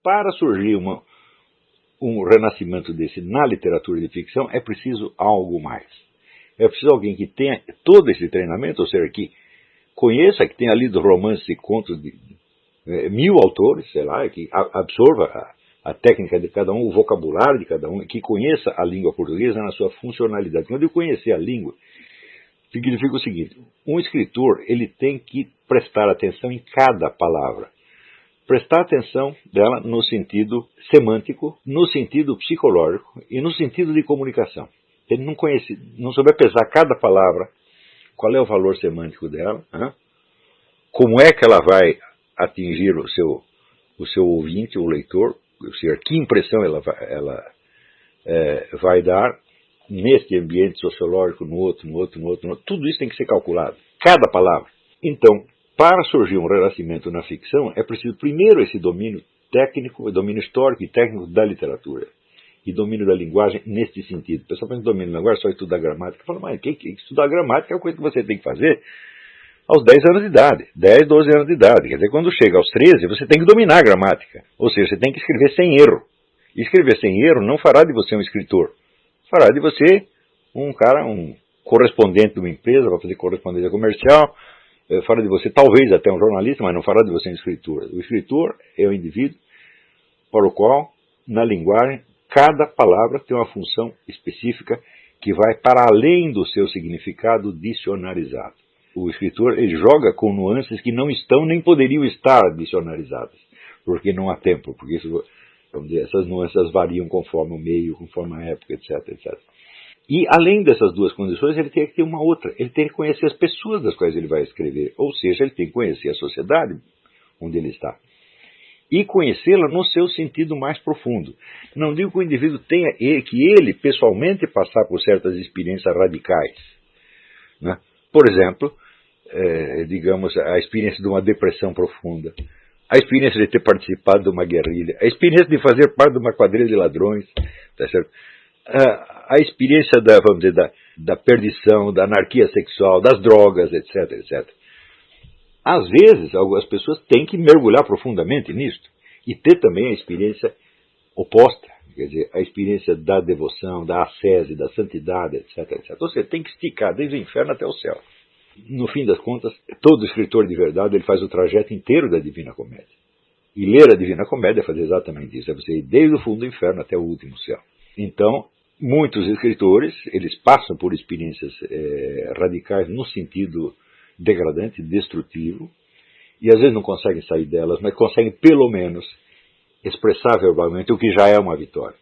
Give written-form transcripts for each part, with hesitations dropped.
para surgir um renascimento desse na literatura de ficção, é preciso algo mais. É preciso alguém que tenha todo esse treinamento, ou seja, que conheça, que tenha lido romances e contos de 1000 autores, sei lá, que absorva a técnica de cada um, o vocabulário de cada um, que conheça a língua portuguesa na sua funcionalidade. Quando eu conhecer a língua, significa o seguinte: um escritor, ele tem que prestar atenção em cada palavra. Prestar atenção dela no sentido semântico, no sentido psicológico e no sentido de comunicação. Ele não souber pesar cada palavra, qual é o valor semântico dela, como é que ela vai atingir o seu ouvinte, o leitor, ou seja, que impressão ela vai dar neste ambiente sociológico, no outro. Tudo isso tem que ser calculado, cada palavra. Então, para surgir um renascimento na ficção, é preciso primeiro esse domínio técnico, domínio histórico e técnico da literatura. E domínio da linguagem neste sentido. O pessoal pensa que domínio da linguagem só estudar gramática. Fala, mas estudar gramática é uma coisa que você tem que fazer aos 10 anos de idade, 10, 12 anos de idade. Quer dizer, quando chega aos 13, você tem que dominar a gramática. Ou seja, você tem que escrever sem erro. E escrever sem erro não fará de você um escritor. Fará de você um correspondente de uma empresa, vai fazer correspondência comercial, fará de você talvez até um jornalista, mas não fará de você um escritor. O escritor é o indivíduo para o qual, na linguagem, cada palavra tem uma função específica que vai para além do seu significado dicionarizado. O escritor, ele joga com nuances que não estão nem poderiam estar dicionarizadas, porque não há tempo, porque isso, vamos dizer, essas nuances variam conforme o meio, conforme a época, etc. E além dessas duas condições, ele tem que ter uma outra. Ele tem que conhecer as pessoas das quais ele vai escrever, ou seja, ele tem que conhecer a sociedade onde ele está. E conhecê-la no seu sentido mais profundo. Não digo que o indivíduo tenha que ele, pessoalmente, passar por certas experiências radicais. Né? Por exemplo, digamos, a experiência de uma depressão profunda, a experiência de ter participado de uma guerrilha, a experiência de fazer parte de uma quadrilha de ladrões, tá certo? A experiência da perdição, da anarquia sexual, das drogas, etc. Às vezes, algumas pessoas têm que mergulhar profundamente nisto e ter também a experiência oposta, quer dizer, a experiência da devoção, da ascese, da santidade, etc. Você tem que esticar desde o inferno até o céu. No fim das contas, todo escritor de verdade ele faz o trajeto inteiro da Divina Comédia. E ler a Divina Comédia é fazer exatamente isso, é você ir desde o fundo do inferno até o último céu. Então, muitos escritores, eles passam por experiências radicais no sentido degradante, destrutivo, e às vezes não conseguem sair delas, mas conseguem pelo menos expressar verbalmente o que já é uma vitória.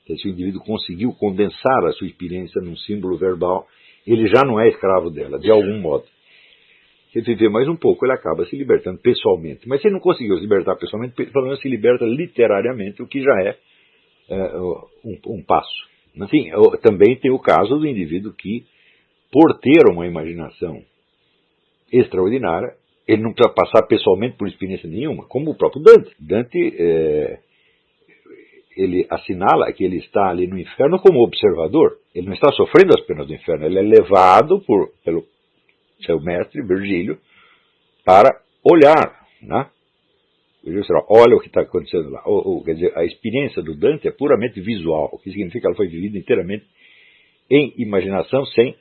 Então, se o indivíduo conseguiu condensar a sua experiência num símbolo verbal, ele já não é escravo dela, de algum modo. Se ele viver mais um pouco, ele acaba se libertando pessoalmente. Mas se ele não conseguiu se libertar pessoalmente, pelo menos se liberta literariamente, o que já é um passo. Enfim, também tem o caso do indivíduo que, por ter uma imaginação extraordinária, ele não precisa passar pessoalmente por experiência nenhuma, como o próprio Dante. Dante, ele assinala que ele está ali no inferno como observador. Ele não está sofrendo as penas do inferno, ele é levado pelo seu mestre, Virgílio, para olhar, né? Olha o que está acontecendo lá. Quer dizer, a experiência do Dante é puramente visual, o que significa que ela foi vivida inteiramente em imaginação, sem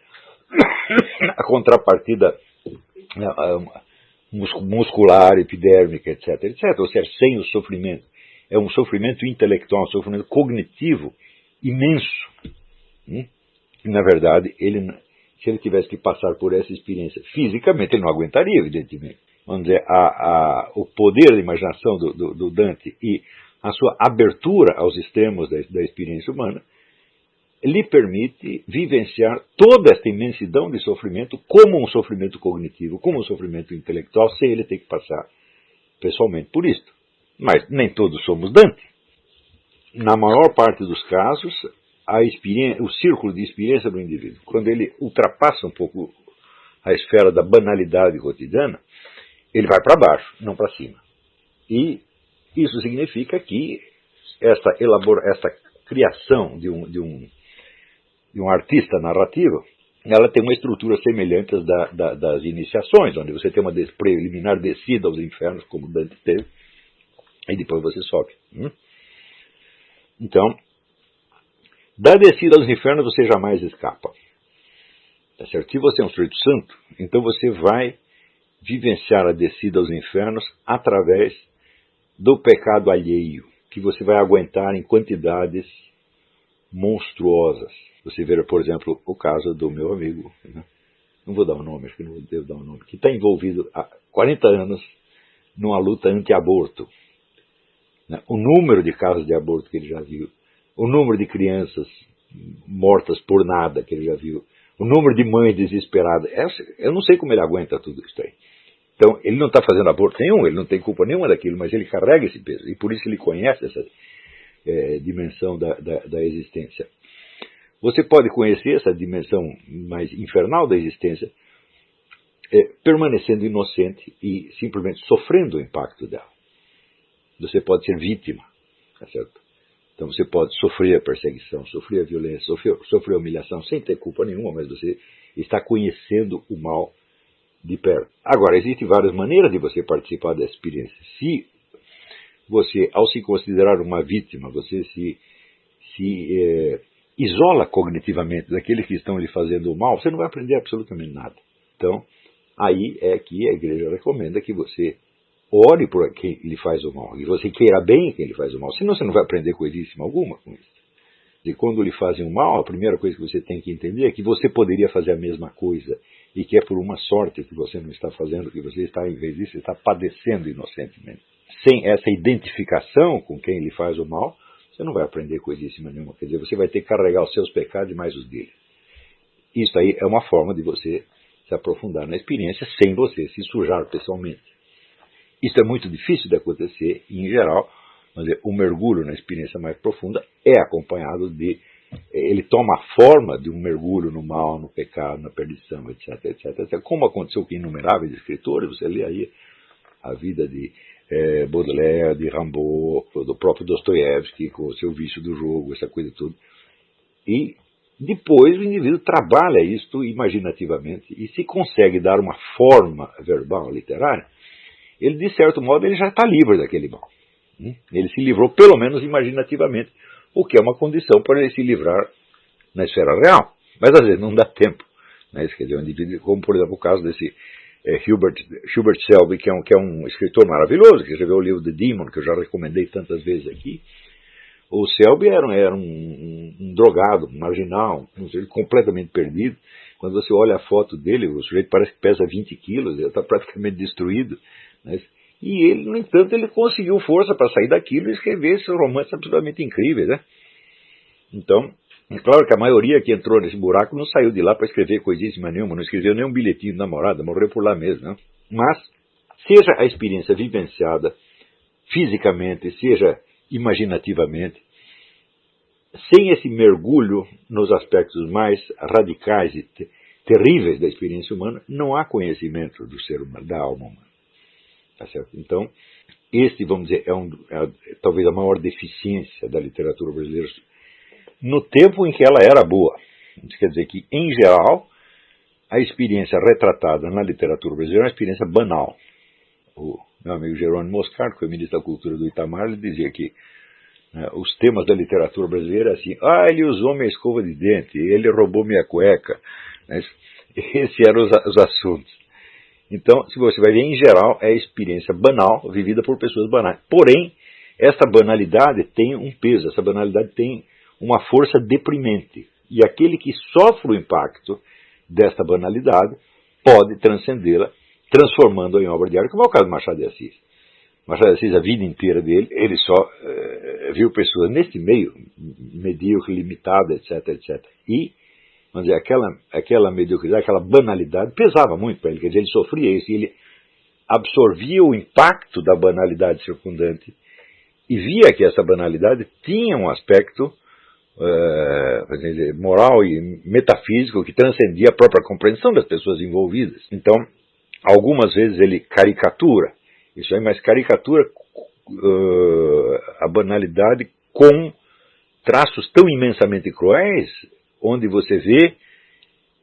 a contrapartida muscular, epidérmica, etc. Ou seja, sem o sofrimento. É um sofrimento intelectual, um sofrimento cognitivo imenso. E, na verdade, se ele tivesse que passar por essa experiência fisicamente, ele não aguentaria, evidentemente. Vamos dizer, o poder da imaginação do Dante e a sua abertura aos extremos da experiência humana lhe permite vivenciar toda esta imensidão de sofrimento como um sofrimento cognitivo, como um sofrimento intelectual, sem ele ter que passar pessoalmente por isto. Mas nem todos somos Dante. Na maior parte dos casos, o círculo de experiência do indivíduo, quando ele ultrapassa um pouco a esfera da banalidade cotidiana, ele vai para baixo, não para cima. E isso significa que essa criação de um artista narrativo, ela tem uma estrutura semelhante às das iniciações, onde você tem uma preliminar descida aos infernos, como Dante teve, Aí depois você sobe. Então, da descida aos infernos você jamais escapa. Tá certo? Se você é um sujeito santo, então você vai vivenciar a descida aos infernos através do pecado alheio, que você vai aguentar em quantidades monstruosas. Você vê, por exemplo, o caso do meu amigo, né? Não vou dar o nome, acho que não devo dar o nome, que está envolvido há 40 anos numa luta anti-aborto. Né? O número de casos de aborto que ele já viu, o número de crianças mortas por nada que ele já viu, o número de mães desesperadas. Eu não sei como ele aguenta tudo isso aí. Então, ele não está fazendo aborto nenhum, ele não tem culpa nenhuma daquilo, mas ele carrega esse peso. E por isso ele conhece essa dimensão da existência. Você pode conhecer essa dimensão mais infernal da existência permanecendo inocente e simplesmente sofrendo o impacto dela. Você pode ser vítima, tá certo? Então você pode sofrer a perseguição, sofrer a violência, sofrer a humilhação sem ter culpa nenhuma, mas você está conhecendo o mal de perto. Agora, existem várias maneiras de você participar dessa experiência. Se você, ao se considerar uma vítima, você se isola cognitivamente daqueles que estão lhe fazendo o mal, você não vai aprender absolutamente nada. Então, aí é que a igreja recomenda que você ore por quem lhe faz o mal, e você queira bem quem lhe faz o mal, senão você não vai aprender coisíssima alguma com isso. E quando lhe fazem o mal, a primeira coisa que você tem que entender é que você poderia fazer a mesma coisa, e que é por uma sorte que você não está fazendo, que você está, em vez disso, está padecendo inocentemente. Sem essa identificação com quem lhe faz o mal, você não vai aprender coisíssima nenhuma. Quer dizer, você vai ter que carregar os seus pecados e mais os dele. Isso aí é uma forma de você se aprofundar na experiência sem você se sujar pessoalmente. Isso é muito difícil de acontecer e, em geral, o mergulho na experiência mais profunda é acompanhado de... Ele toma a forma de um mergulho no mal, no pecado, na perdição, etc, etc. Como aconteceu com inumeráveis escritores, você lê aí a vida de Baudelaire, de Rimbaud, do próprio Dostoiévski, com o seu vício do jogo, essa coisa toda. E depois o indivíduo trabalha isto imaginativamente e se consegue dar uma forma verbal, literária, ele, de certo modo, ele já está livre daquele mal. Ele se livrou, pelo menos imaginativamente, o que é uma condição para ele se livrar na esfera real. Mas, às vezes, não dá tempo. Né? Quer dizer, um indivíduo, como, por exemplo, o caso desse Hubert Selby, que é um escritor maravilhoso, que escreveu o livro The Demon, que eu já recomendei tantas vezes aqui. O Selby era um drogado, um marginal, um sujeito completamente perdido. Quando você olha a foto dele, o sujeito parece que pesa 20 quilos, ele está praticamente destruído. Né? E ele, no entanto, ele conseguiu força para sair daquilo e escrever esses romances absolutamente incríveis. Né? Então, é claro que a maioria que entrou nesse buraco não saiu de lá para escrever coisíssima nenhuma, não escreveu nem um bilhetinho de namorada, morreu por lá mesmo. Né? Mas, seja a experiência vivenciada fisicamente, seja imaginativamente, sem esse mergulho nos aspectos mais radicais e terríveis da experiência humana, não há conhecimento do ser humano, da alma humana. Tá certo? Então, este, vamos dizer, é talvez a maior deficiência da literatura brasileira no tempo em que ela era boa. Isso quer dizer que, em geral, a experiência retratada na literatura brasileira é uma experiência banal. O meu amigo Jerônimo Moscardo, que foi ministro da Cultura do Itamar, ele dizia que os temas da literatura brasileira é assim: ele usou minha escova de dente, ele roubou minha cueca. Esses eram os assuntos. Então, se você vai ver, em geral, é a experiência banal vivida por pessoas banais. Porém, essa banalidade tem um peso, essa banalidade tem uma força deprimente. E aquele que sofre o impacto desta banalidade pode transcendê-la, transformando-a em obra de arte, como é o caso do Machado de Assis. Machado de Assis, a vida inteira dele, ele só viu pessoas neste meio, medíocre, limitada, etc, etc. E, vamos dizer, aquela mediocridade, aquela banalidade pesava muito para ele, quer dizer, ele sofria isso, e ele absorvia o impacto da banalidade circundante e via que essa banalidade tinha um aspecto moral e metafísico que transcendia a própria compreensão das pessoas envolvidas. Então, algumas vezes ele caricatura isso aí, mas caricatura a banalidade com traços tão imensamente cruéis, onde você vê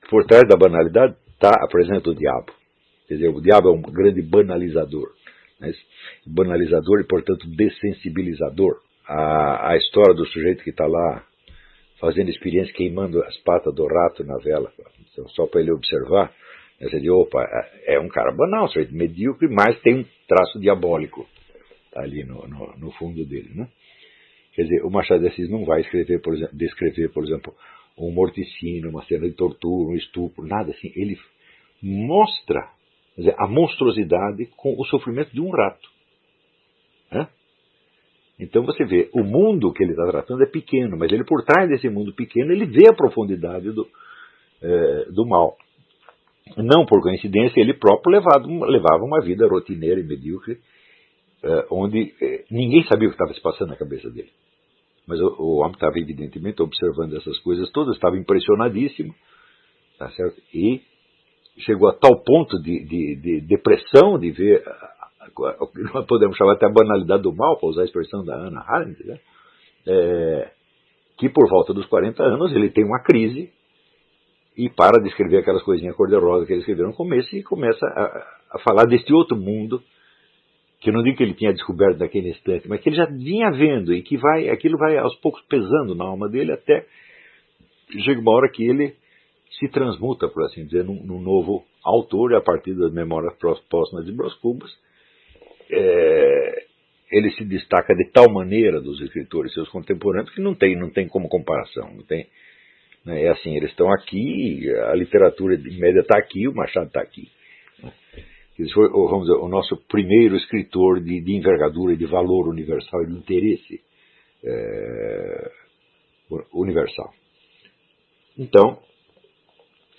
que por trás da banalidade está a presença do diabo. Quer dizer, o diabo é um grande banalizador. né? Banalizador e, portanto, dessensibilizador. A história do sujeito que está lá fazendo experiência, queimando as patas do rato na vela, só para ele observar, você diz, opa, é um cara banal, sujeito medíocre, mas tem um traço diabólico ali no fundo dele, né? Quer dizer, o Machado de Assis não vai descrever, por exemplo, um morticínio, uma cena de tortura, um estupro, nada assim. Ele mostra, quer dizer, a monstruosidade com o sofrimento de um rato, né? Então você vê, o mundo que ele está tratando é pequeno, mas ele, por trás desse mundo pequeno, ele vê a profundidade do mal. Não por coincidência, ele próprio levava uma vida rotineira e medíocre, onde ninguém sabia o que estava se passando na cabeça dele. Mas o homem estava evidentemente observando essas coisas todas, estava impressionadíssimo, tá certo? E chegou a tal ponto de depressão, de ver o que nós podemos chamar até a banalidade do mal, para usar a expressão da Hannah Arendt, né? Que por volta dos 40 anos ele tem uma crise e para de escrever aquelas coisinhas cor-de-rosa que ele escreveu no começo e começa a falar deste outro mundo, que eu não digo que ele tinha descoberto naquele instante, mas que ele já vinha vendo e que aquilo vai aos poucos pesando na alma dele até chega uma hora que ele se transmuta, por assim dizer, num novo autor, e a partir das memórias póstumas de Brás Cubas, ele se destaca de tal maneira dos escritores seus contemporâneos que não tem como comparação, não tem, né? É assim, eles estão aqui, a literatura de média está aqui, o Machado está aqui, né? Ele foi, vamos dizer, o nosso primeiro escritor de envergadura e de valor universal e de interesse universal. Então,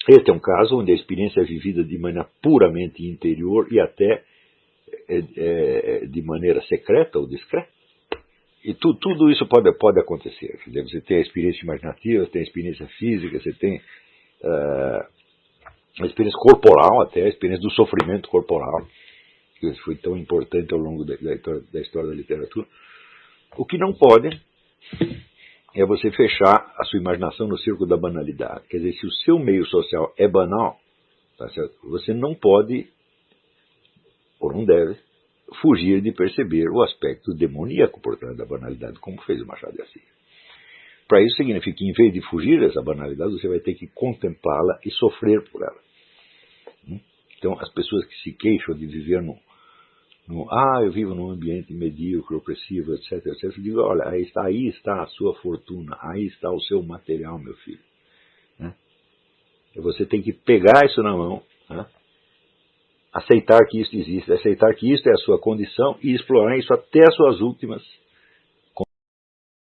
este é um caso onde a experiência é vivida de maneira puramente interior e até de maneira secreta ou discreta. E tudo isso pode acontecer. Quer dizer, você tem a experiência imaginativa, você tem a experiência física, você tem a experiência corporal, até a experiência do sofrimento corporal, que foi tão importante ao longo da história da literatura. O que não pode é você fechar a sua imaginação no círculo da banalidade. Quer dizer, se o seu meio social é banal, tá certo? Você não pode, ou não deve, fugir de perceber o aspecto demoníaco por trás da banalidade, como fez o Machado de Assis. Para isso significa que, em vez de fugir dessa banalidade, você vai ter que contemplá-la e sofrer por ela. Então, as pessoas que se queixam de viver eu vivo num ambiente medíocre, opressivo, etc, etc, eu digo, olha, aí está a sua fortuna, aí está o seu material, meu filho, né? E você tem que pegar isso na mão, né? Aceitar que isso existe, aceitar que isso é a sua condição e explorar isso até as suas últimas